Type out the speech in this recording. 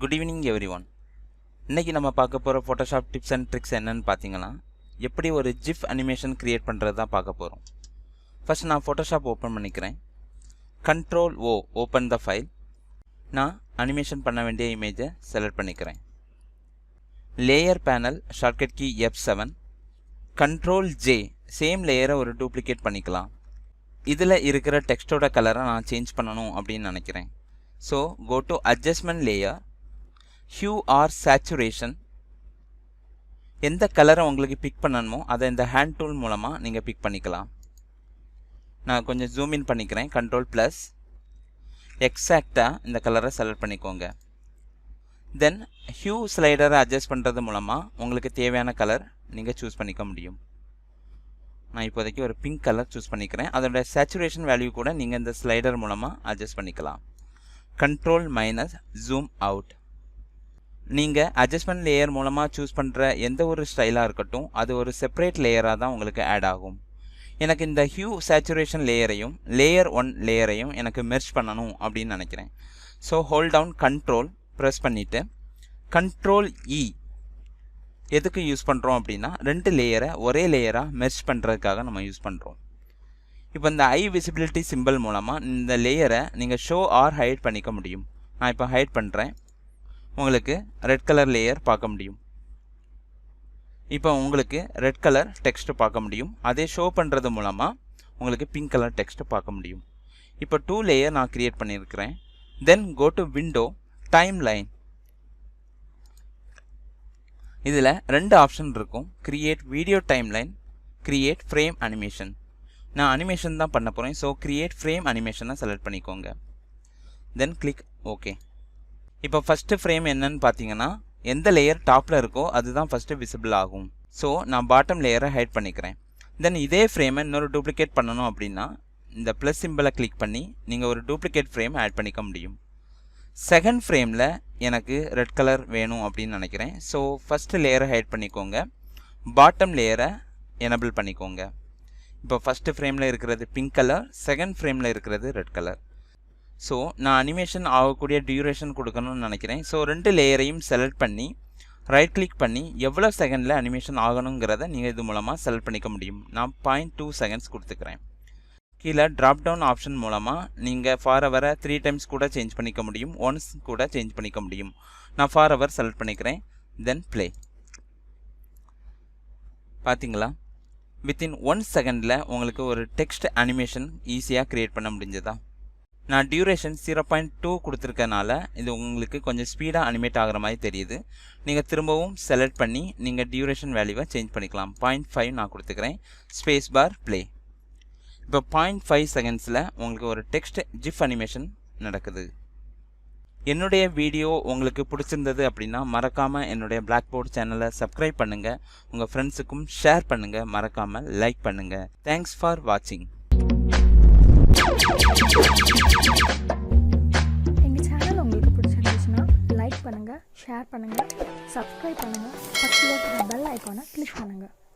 Good evening everyone. இன்றைக்கி நம்ம பார்க்க போகிற ஃபோட்டோஷாப் டிப்ஸ் அண்ட் ட்ரிக்ஸ் என்னன்னு பார்த்தீங்கன்னா, எப்படி ஒரு GIF அனிமேஷன் க்ரியேட் பண்ணுறது தான் பார்க்க போகிறோம். ஃபர்ஸ்ட் நான் ஃபோட்டோஷாப் ஓப்பன் பண்ணிக்கிறேன். Ctrl+O open the file. நான் அனிமேஷன் பண்ண வேண்டிய இமேஜை செலக்ட் பண்ணிக்கிறேன். Layer panel shortcut key F7. Ctrl+J same லேயரை ஒரு டூப்ளிகேட் பண்ணிக்கலாம். இதில் இருக்கிற டெக்ஸ்டோட கலரை நான் சேஞ்ச் பண்ணணும் அப்படின்னு நினைக்கிறேன். So go to adjustment layer, hue or saturation. எந்த கலரை உங்களுக்கு பிக் பண்ணணுமோ அதை இந்த ஹேண்ட் டூல் மூலமாக நீங்கள் பிக் பண்ணிக்கலாம். நான் கொஞ்சம் ஜூம் இன் பண்ணிக்கிறேன். Ctrl+, எக்ஸாக்டாக இந்த கலரை செலக்ட் பண்ணிக்கோங்க. தென் ஹியூ ஸ்லைடரை அட்ஜஸ்ட் பண்ணுறது மூலமாக உங்களுக்கு தேவையான கலர் நீங்கள் சூஸ் பண்ணிக்க முடியும். நான் இப்போதைக்கு ஒரு பிங்க் கலர் சூஸ் பண்ணிக்கிறேன். அதோட சேச்சுரேஷன் வேல்யூ கூட நீங்கள் இந்த ஸ்லைடர் மூலமாக அட்ஜஸ்ட் பண்ணிக்கலாம். Ctrl- zoom out. நீங்கள் அட்ஜஸ்ட்மெண்ட் லேயர் மூலமாக சூஸ் பண்ணுற எந்த ஒரு ஸ்டைலாக இருக்கட்டும், அது ஒரு செப்பரேட் லேயராக தான் உங்களுக்கு ஆட் ஆகும். எனக்கு இந்த ஹியூ சேச்சுரேஷன் லேயரையும் லேயர் 1 லேயரையும் எனக்கு மெர்ஜ் பண்ணணும் அப்படின்னு நினைக்கிறேன். So hold down control press பண்ணிவிட்டு Ctrl+E எதுக்கு யூஸ் பண்ணுறோம் அப்படின்னா, 2 லேயரை ஒரே லேயராக மெர்ஜ் பண்ணுறதுக்காக நம்ம யூஸ் பண்ணுறோம். இப்போ இந்த ஐ விசிபிலிட்டி சிம்பிள் மூலமாக இந்த லேயரை நீங்கள் ஷோ ஆர் ஹைட் பண்ணிக்க முடியும். நான் இப்போ ஹைட் பண்ணுறேன். உங்களுக்கு ரெட் கலர் லேயர் பார்க்க முடியும். இப்போ உங்களுக்கு ரெட் கலர் டெக்ஸ்ட் பார்க்க முடியும். அதே ஷோ பண்ணுறது மூலமாக உங்களுக்கு பிங்க் கலர் டெக்ஸ்ட் பார்க்க முடியும். இப்போ 2 லேயர் நான் கிரியேட் பண்ணியிருக்கிறேன். Then go to window, timeline. இதில் 2 ஆப்ஷன் இருக்கும். Create video timeline, create frame animation. நான் அனிமேஷன் தான் பண்ண போகிறேன். ஸோ கிரியேட் ஃப்ரேம் அனிமேஷனை செலக்ட் பண்ணிக்கோங்க. Then click okay. இப்போ ஃபஸ்ட்டு ஃப்ரேம் என்னன்னு பார்த்தீங்கன்னா, எந்த லேயர் டாப்பில் இருக்கோ அதுதான் ஃபஸ்ட்டு விசிபிள் ஆகும். ஸோ நான் பாட்டம் லேயரை ஹைட் பண்ணிக்கிறேன். தென் இதே ஃப்ரேமை இன்னொரு டூப்ளிகேட் பண்ணணும் அப்படின்னா இந்த ப்ளஸ் சிம்பிளை கிளிக் பண்ணி நீங்கள் ஒரு டூப்ளிகேட் ஃப்ரேம் ஆட் பண்ணிக்க முடியும். செகண்ட் ஃப்ரேமில் எனக்கு ரெட் கலர் வேணும் அப்படின்னு நினைக்கிறேன். ஸோ ஃபஸ்ட்டு லேயரை ஹைட் பண்ணிக்கோங்க, பாட்டம் லேயரை எனபிள் பண்ணிக்கோங்க. இப்போ ஃபஸ்ட்டு ஃப்ரேமில் இருக்கிறது பிங்க் கலர், செகண்ட் ஃப்ரேமில் இருக்கிறது ரெட் கலர். ஸோ நான் அனிமேஷன் ஆகக்கூடிய டியூரேஷன் கொடுக்கணும்னு நினைக்கிறேன். ஸோ 2 லேயரையும் செலக்ட் பண்ணி ரைட் கிளிக் பண்ணி எவ்வளோ செகண்டில் அனிமேஷன் ஆகணுங்கிறத நீங்கள் இது மூலமாக செலக்ட் பண்ணிக்க முடியும். நான் 0.2 செகண்ட்ஸ் கொடுத்துக்கிறேன். கீழே ட்ராப் டவுன் ஆப்ஷன் மூலமாக நீங்கள் ஃபார்எவரை 3 டைம்ஸ் கூட சேஞ்ச் பண்ணிக்க முடியும், ஒன்ஸ் கூட சேஞ்ச் பண்ணிக்க முடியும். நான் ஃபார்எவர் செலக்ட் பண்ணிக்கிறேன். தென் ப்ளே. பார்த்தீங்களா, வித்தின் 1 செகண்டில் உங்களுக்கு ஒரு டெக்ஸ்ட் அனிமேஷன் ஈஸியாக க்ரியேட் பண்ண முடிஞ்சதா? நான் டியூரேஷன் 0.2 கொடுத்துருக்கனால இது உங்களுக்கு கொஞ்சம் ஸ்பீடாக அனிமேட் ஆகிற மாதிரி தெரியுது. நீங்கள் திரும்பவும் செலக்ட் பண்ணி நீங்கள் டியூரேஷன் வேல்யூவை சேஞ்ச் பண்ணிக்கலாம். 0.5 நான் கொடுத்துக்கிறேன். Space bar play. இப்போ 0.5 செகண்ட்ஸில் உங்களுக்கு ஒரு டெக்ஸ்ட் GIF அனிமேஷன் நடக்குது. என்னுடைய வீடியோ உங்களுக்கு பிடிச்சிருந்தது அப்படின்னா மறக்காமல் என்னுடைய Blackboard சேனலை சப்ஸ்கிரைப் பண்ணுங்கள். உங்கள் ஃப்ரெண்ட்ஸுக்கும் ஷேர் பண்ணுங்கள். மறக்காமல் லைக் பண்ணுங்கள். தேங்க்ஸ் ஃபார் வாட்சிங்.